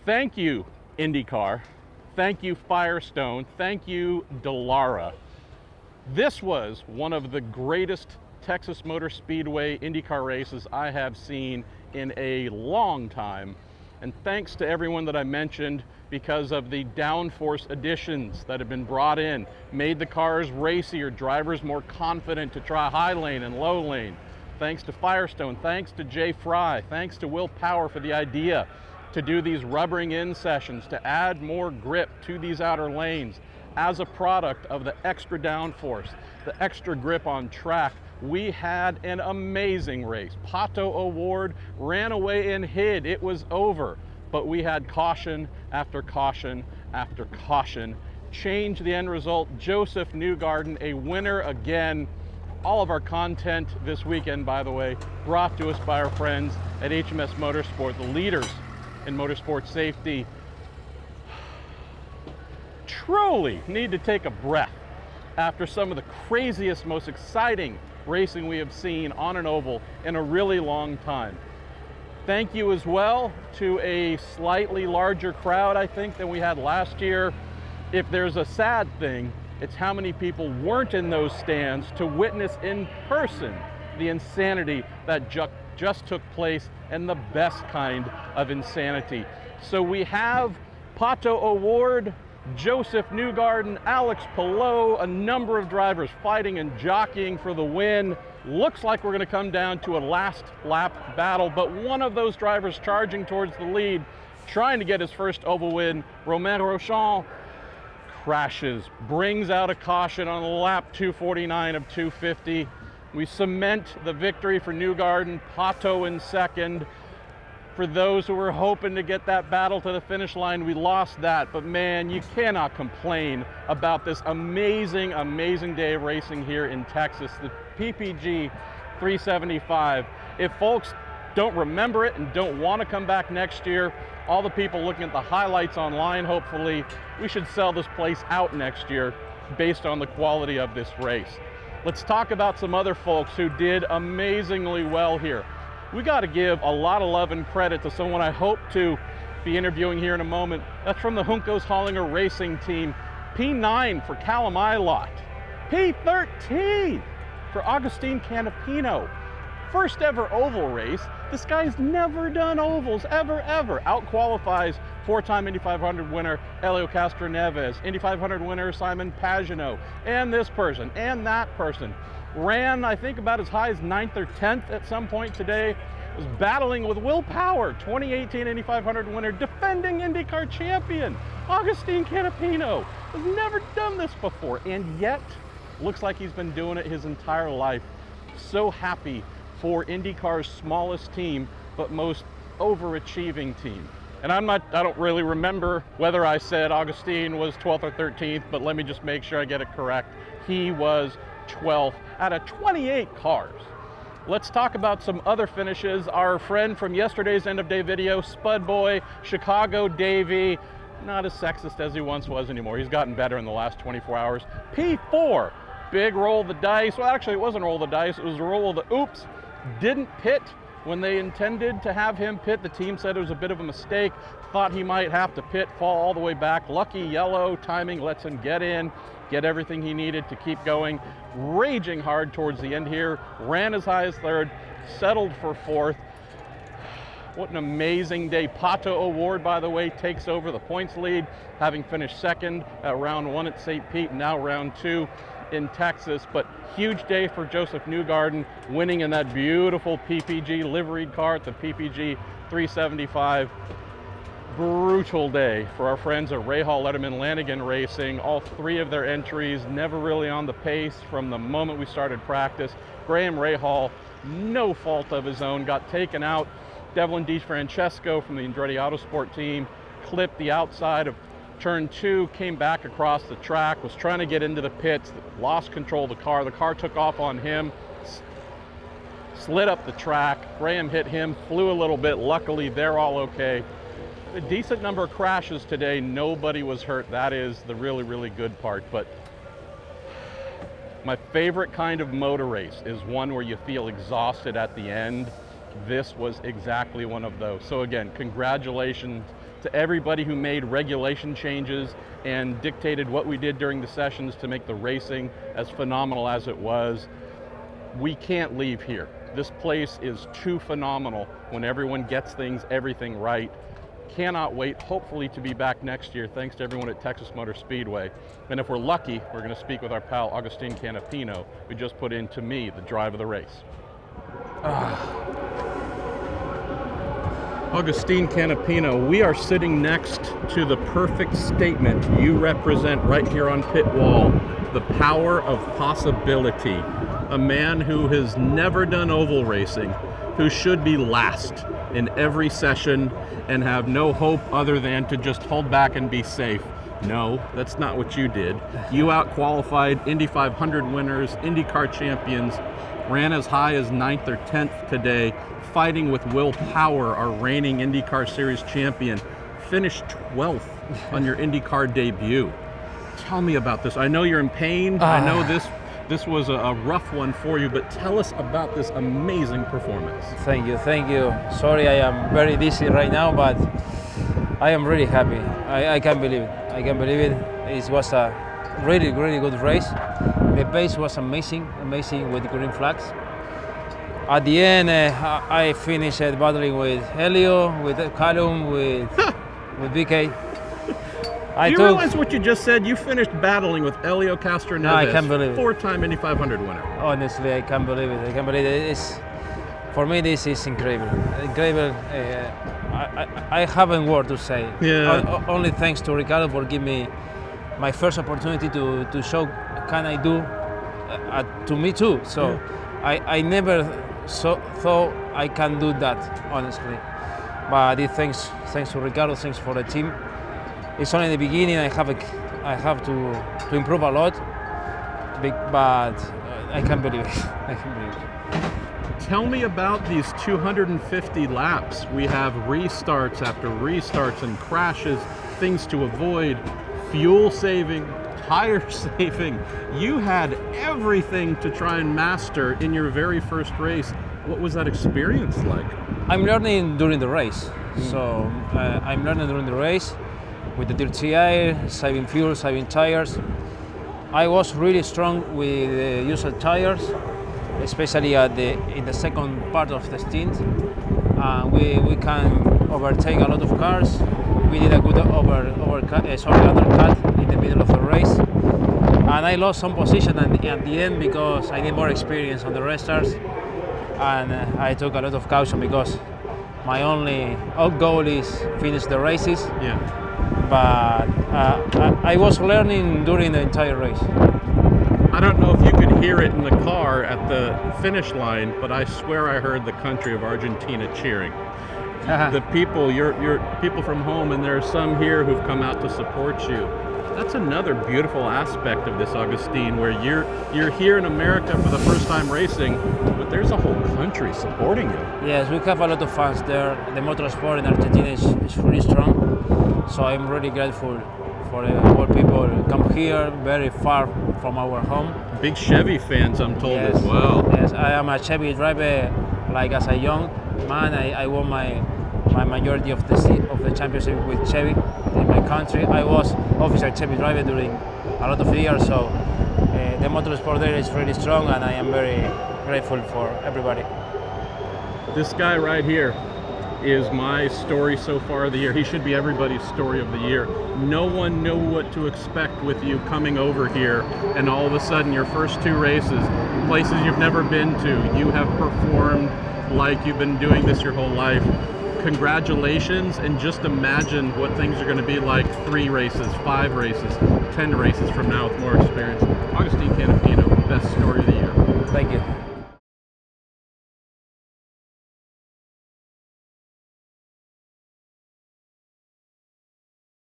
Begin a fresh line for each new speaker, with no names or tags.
Thank you, IndyCar. Thank you, Firestone. Thank you, Dallara. This was one of the greatest Texas Motor Speedway IndyCar races I have seen in a long time. And thanks to everyone that I mentioned, because of the downforce additions that have been brought in, made the cars racier, drivers more confident to try high lane and low lane. Thanks to Firestone, thanks to Jay Fry, thanks to Will Power for the idea to do these rubbering in sessions, to add more grip to these outer lanes. As a product of the extra downforce, the extra grip on track, we had an amazing race. Pato O'Ward ran away and hid. It was over. But we had caution after caution after caution. Changed the end result. Joseph Newgarden, a winner again. All of our content this weekend, by the way, brought to us by our friends at HMS Motorsport, the leaders in motorsport safety. Truly need to take a breath after some of the craziest, most exciting racing we have seen on an oval in a really long time. Thank you as well to a slightly larger crowd, I think, than we had last year. If there's a sad thing, it's how many people weren't in those stands to witness in person the insanity that just took place, and the best kind of insanity. So we have Pato O'Ward, Joseph Newgarden, Alex Palou, a number of drivers fighting and jockeying for the win. Looks like we're going to come down to a last lap battle, but one of those drivers charging towards the lead, trying to get his first oval win, Romain Rochon, crashes, brings out a caution on lap 249 of 250. We cement the victory for Newgarden, Pato in second. For those who were hoping to get that battle to the finish line, we lost that. But man, you cannot complain about this amazing, amazing day of racing here in Texas, the PPG 375. If folks don't remember it and don't want to come back next year, all the people looking at the highlights online, hopefully, we should sell this place out next year based on the quality of this race. Let's talk about some other folks who did amazingly well here. We got to give a lot of love and credit to someone I hope to be interviewing here in a moment. That's from the Juncos Hollinger Racing team. P9 for Callum Ilott. P13 for Agustin Canapino. First ever oval race. This guy's never done ovals, ever. Out-qualifies four-time Indy 500 winner Helio Castroneves, Indy 500 winner Simon Pagenaud, and this person, and that person. Ran, I think, about as high as 9th or 10th at some point today. Was battling with Will Power, 2018 Indy 500 winner, defending IndyCar champion, Agustin Canapino. Has never done this before, and yet, looks like he's been doing it his entire life. So happy for IndyCar's smallest team, but most overachieving team. And I don't really remember whether I said Agustin was 12th or 13th, but let me just make sure I get it correct. He was 12th out of 28 cars. Let's talk about some other finishes. Our friend from yesterday's end of day video, Spud Boy, Chicago Davey, not as sexist as he once was anymore. He's gotten better in the last 24 hours. P4, big roll of the dice. Well, actually, it wasn't a roll of the dice. It was a roll of the oops. Didn't pit when they intended to have him pit. The team said it was a bit of a mistake. Thought he might have to pit, fall all the way back. Lucky yellow timing lets him get in, get everything he needed to keep going. Raging hard towards the end here. Ran as high as third, settled for fourth. What an amazing day. Pato O'Ward, by the way, takes over the points lead, having finished second at round one at St. Pete, now round two in Texas. But huge day for Joseph Newgarden, winning in that beautiful PPG liveried car at the PPG 375. Brutal day for our friends at Rahal Letterman Lanigan Racing. All three of their entries never really on the pace from the moment we started practice. Graham Rahal, no fault of his own, got taken out. Devlin DiFrancesco from the Andretti Autosport team clipped the outside of turn two, came back across the track, was trying to get into the pits, lost control of the car. The car took off on him, slid up the track. Graham hit him, flew a little bit. Luckily, they're all okay. A decent number of crashes today. Nobody was hurt. That is the really, really good part. But my favorite kind of motor race is one where you feel exhausted at the end. This was exactly one of those. So again, congratulations to to everybody who made regulation changes and dictated what we did during the sessions to make the racing as phenomenal as it was. We can't leave here. This place is too phenomenal when everyone gets everything right. Cannot wait, hopefully, to be back next year. Thanks to everyone at Texas Motor Speedway. And if we're lucky, we're going to speak with our pal Agustin Canapino, who just put in, to me, the drive of the race. Agustin Canapino, we are sitting next to the perfect statement you represent right here on pit wall, the power of possibility. A man who has never done oval racing, who should be last in every session and have no hope other than to just hold back and be safe. No, that's not what you did. You out-qualified Indy 500 winners, IndyCar champions, ran as high as 9th or 10th today, fighting with Will Power, our reigning IndyCar Series champion, finished 12th on your IndyCar debut. Tell me about this. I know you're in pain. I know this was a rough one for you, but tell us about this amazing performance.
Thank you. Sorry, I am very dizzy right now, but I am really happy. I can't believe it. It was a really good race. The pace was amazing with green flags. At the end, I finished battling with Helio, with Callum, with BK.
Do you realize what you just said? You finished battling with Helio Castroneves,
no, I can't believe it.
4-time Indy 500 winner.
Honestly, I can't believe it. For me, this is incredible. I haven't word to say.
Yeah.
Only thanks to Ricardo for giving me my first opportunity to show can I do to me too. So yeah. I never thought I can do that, honestly. But thanks to Ricardo, thanks for the team. It's only the beginning. I have to improve a lot, but I can't believe it.
Tell me about these 250 laps. We have restarts after restarts and crashes, things to avoid, fuel saving, tire saving. You had everything to try and master in your very first race. What was that experience like?
I'm learning during the race. So I'm learning during the race with the dirty air, saving fuel, saving tires. I was really strong with the used tires, especially in the second part of the stint. We can overtake a lot of cars. We did a good undercut in the middle of the race. And I lost some position at the end because I need more experience on the restarts. And I took a lot of caution because my only goal is finish the races.
Yeah.
But I was learning during the entire race.
I don't know if you could hear it in the car at the finish line, but I swear I heard the country of Argentina cheering. The people, your people from home, and there are some here who've come out to support you. That's another beautiful aspect of this, Agustin, where you're here in America for the first time racing, but there's a whole country supporting you.
Yes, we have a lot of fans there. The motorsport in Argentina is really strong. So I'm really grateful for all people who come here, very far from our home.
Big Chevy fans, I'm told,
yes,
as well.
Yes, I am a Chevy driver. Like as a young man, I won my majority of the championship with Chevy in my country. I was official Chevy driver during a lot of years. So the motorsport there is really strong, and I am very grateful for everybody.
This guy right here is my story so far of the year. He should be everybody's story of the year. No one knew what to expect with you coming over here, and all of a sudden your first two races, places you've never been to, you have performed like you've been doing this your whole life. Congratulations, and just imagine what things are going to be like 3 races, 5 races, 10 races from now with more experience. Agustin Canapino, best story